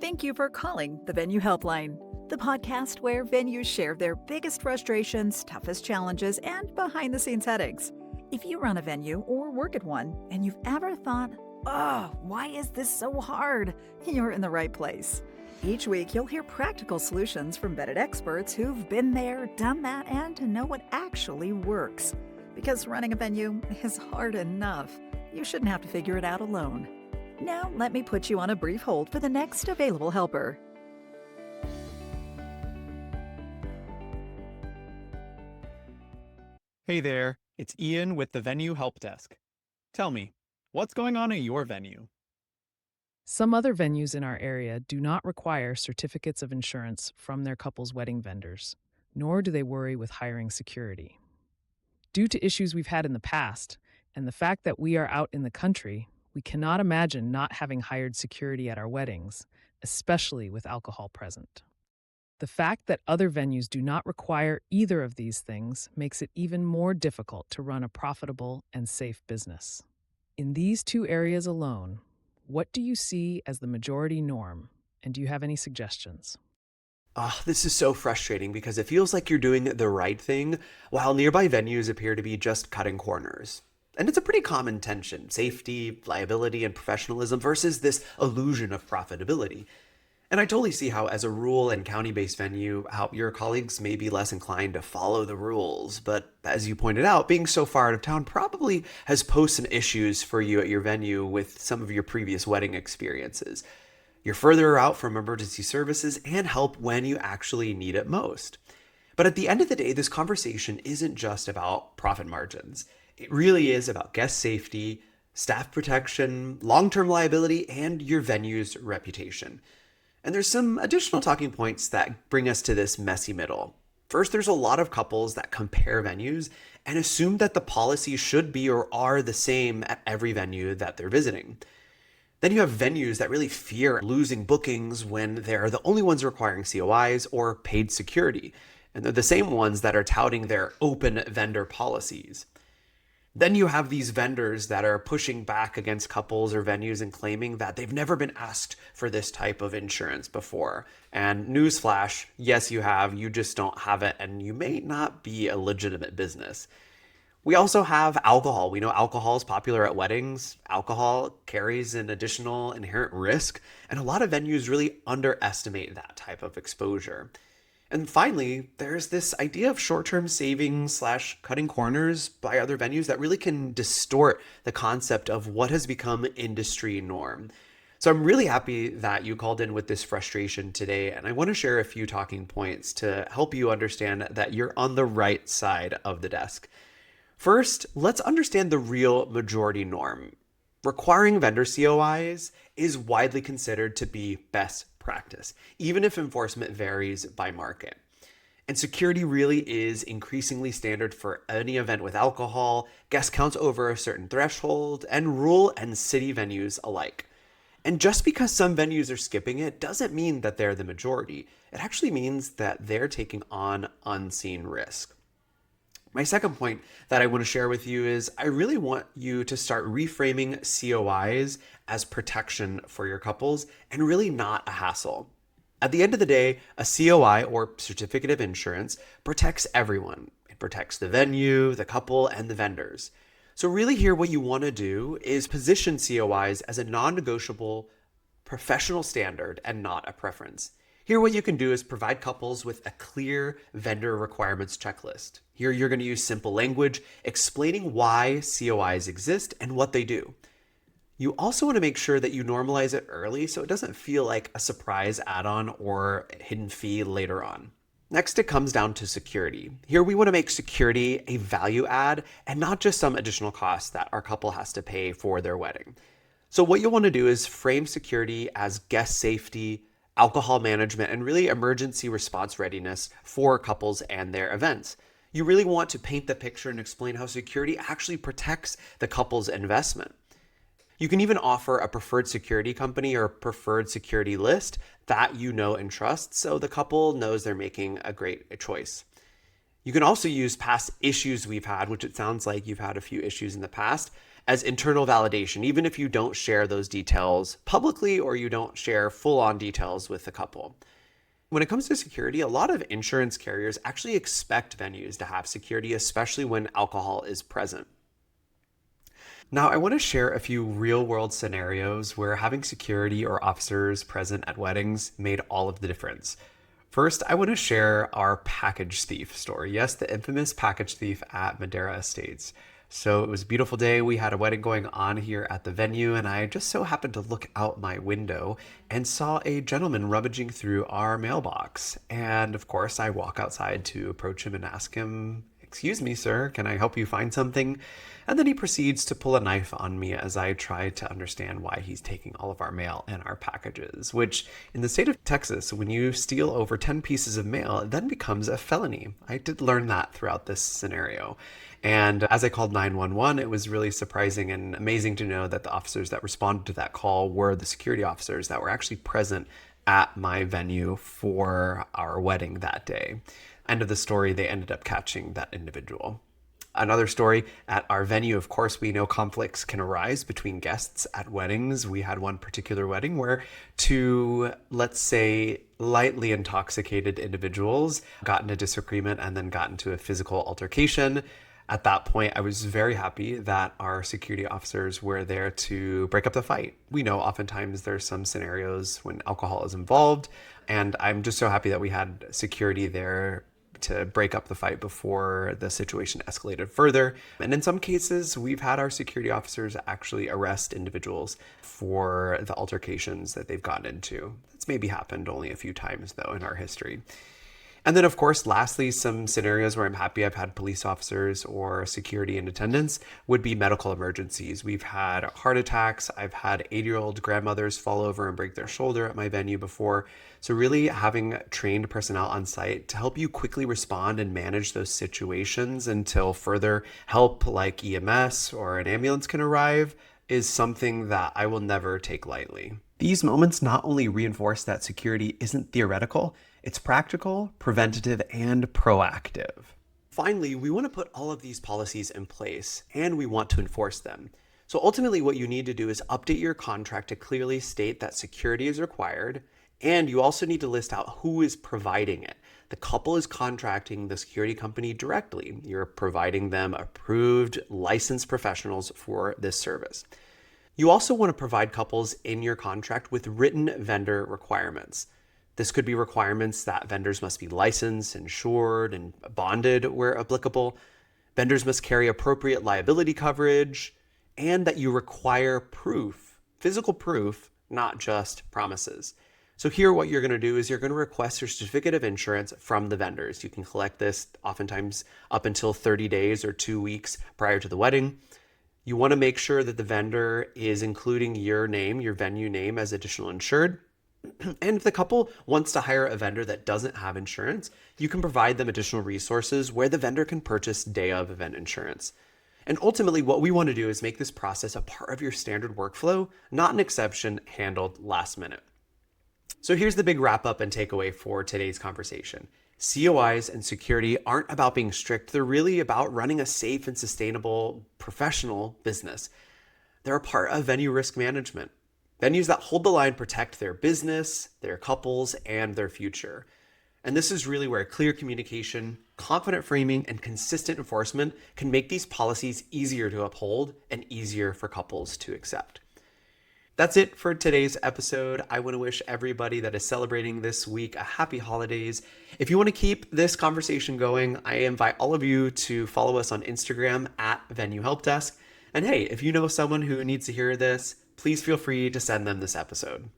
Thank you for calling the Venue Helpline, the podcast where venues share their biggest frustrations, toughest challenges, and behind the scenes headaches. If you run a venue or work at one and you've ever thought, why is this so hard? You're in the right place. Each week, you'll hear practical solutions from vetted experts who've been there, done that, and know what actually works. Because running a venue is hard enough. You shouldn't have to figure it out alone. Now, let me put you on a brief hold for the next available helper. Hey there, it's Ian with the Venue Help Desk. Tell me, what's going on at your venue? Some other venues in our area do not require certificates of insurance from their couple's wedding vendors, nor do they worry with hiring security. Due to issues we've had in the past, and the fact that we are out in the country, we cannot imagine not having hired security at our weddings, especially with alcohol present. The fact that other venues do not require either of these things makes it even more difficult to run a profitable and safe business. In these two areas alone, what do you see as the majority norm, and do you have any suggestions? This is so frustrating because it feels like you're doing the right thing while nearby venues appear to be just cutting corners. And it's a pretty common tension, safety, liability, and professionalism versus this illusion of profitability. And I totally see how, as a rural and county-based venue, how your colleagues may be less inclined to follow the rules. But as you pointed out, being so far out of town probably has posed some issues for you at your venue with some of your previous wedding experiences. You're further out from emergency services and help when you actually need it most. But at the end of the day, this conversation isn't just about profit margins. It really is about guest safety, staff protection, long-term liability, and your venue's reputation. And there's some additional talking points that bring us to this messy middle. First, there's a lot of couples that compare venues and assume that the policies should be or are the same at every venue that they're visiting. Then you have venues that really fear losing bookings when they're the only ones requiring COIs or paid security, and they're the same ones that are touting their open vendor policies. Then you have these vendors that are pushing back against couples or venues and claiming that they've never been asked for this type of insurance before. And newsflash, yes, you have, you just don't have it, and you may not be a legitimate business. We also have alcohol. We know alcohol is popular at weddings. Alcohol carries an additional inherent risk, and a lot of venues really underestimate that type of exposure. And finally, there's this idea of short-term savings / cutting corners by other venues that really can distort the concept of what has become industry norm. So I'm really happy that you called in with this frustration today, and I want to share a few talking points to help you understand that you're on the right side of the desk. First, let's understand the real majority norm. Requiring vendor COIs is widely considered to be best practice, even if enforcement varies by market. And security really is increasingly standard for any event with alcohol, guest counts over a certain threshold, and rural and city venues alike. And just because some venues are skipping it doesn't mean that they're the majority. It actually means that they're taking on unseen risk. My second point that I want to share with you is I really want you to start reframing COIs as protection for your couples and really not a hassle. At the end of the day, a COI or certificate of insurance protects everyone. It protects the venue, the couple, and the vendors. So really here what you want to do is position COIs as a non-negotiable professional standard and not a preference. Here, what you can do is provide couples with a clear vendor requirements checklist. Here, you're going to use simple language explaining why COIs exist and what they do. You also want to make sure that you normalize it early so it doesn't feel like a surprise add-on or a hidden fee later on. Next, it comes down to security. Here, we want to make security a value add and not just some additional cost that our couple has to pay for their wedding. So what you'll want to do is frame security as guest safety, alcohol management, and really emergency response readiness for couples and their events. You really want to paint the picture and explain how security actually protects the couple's investment. You can even offer a preferred security company or preferred security list that you know and trust so the couple knows they're making a great choice. You can also use past issues we've had, which it sounds like you've had a few issues in the past, as internal validation, even if you don't share those details publicly or you don't share full-on details with the couple. When it comes to security, a lot of insurance carriers actually expect venues to have security, especially when alcohol is present. Now, I want to share a few real-world scenarios where having security or officers present at weddings made all of the difference. First, I want to share our package thief story. Yes, the infamous package thief at Madeira Estates. So it was a beautiful day. We had a wedding going on here at the venue, and I just so happened to look out my window and saw a gentleman rummaging through our mailbox. And of course, I walk outside to approach him and ask him, "Excuse me, sir, can I help you find something?" And then he proceeds to pull a knife on me as I try to understand why he's taking all of our mail and our packages, which in the state of Texas, when you steal over 10 pieces of mail, it then becomes a felony. I did learn that throughout this scenario. And as I called 911, it was really surprising and amazing to know that the officers that responded to that call were the security officers that were actually present at my venue for our wedding that day. End of the story, they ended up catching that individual. Another story, at our venue, of course, we know conflicts can arise between guests at weddings. We had one particular wedding where two, let's say, lightly intoxicated individuals got in a disagreement and then got into a physical altercation. At that point, I was very happy that our security officers were there to break up the fight. We know oftentimes there's some scenarios when alcohol is involved, and I'm just so happy that we had security there to break up the fight before the situation escalated further. And in some cases, we've had our security officers actually arrest individuals for the altercations that they've gotten into. That's maybe happened only a few times, though, in our history. And then, of course, lastly, some scenarios where I'm happy I've had police officers or security in attendance would be medical emergencies. We've had heart attacks. I've had 80-year-old grandmothers fall over and break their shoulder at my venue before. So really having trained personnel on site to help you quickly respond and manage those situations until further help like EMS or an ambulance can arrive is something that I will never take lightly. These moments not only reinforce that security isn't theoretical, it's practical, preventative, and proactive. Finally, we want to put all of these policies in place and we want to enforce them. So ultimately what you need to do is update your contract to clearly state that security is required, and you also need to list out who is providing it. The couple is contracting the security company directly. You're providing them approved, licensed professionals for this service. You also want to provide couples in your contract with written vendor requirements. This could be requirements that vendors must be licensed, insured, and bonded where applicable. Vendors must carry appropriate liability coverage, and that you require proof, physical proof, not just promises. So here what you're going to do is you're going to request your certificate of insurance from the vendors. You can collect this oftentimes up until 30 days or 2 weeks prior to the wedding. You want to make sure that the vendor is including your name, your venue name as additional insured. And if the couple wants to hire a vendor that doesn't have insurance, you can provide them additional resources where the vendor can purchase day of event insurance. And ultimately, what we want to do is make this process a part of your standard workflow, not an exception handled last minute. So here's the big wrap up and takeaway for today's conversation. COIs and security aren't about being strict. They're really about running a safe and sustainable professional business. They're a part of venue risk management. Venues that hold the line protect their business, their couples, and their future. And this is really where clear communication, confident framing, and consistent enforcement can make these policies easier to uphold and easier for couples to accept. That's it for today's episode. I want to wish everybody that is celebrating this week a happy holidays. If you want to keep this conversation going, I invite all of you to follow us on Instagram at Venue Helpdesk. And hey, if you know someone who needs to hear this, please feel free to send them this episode.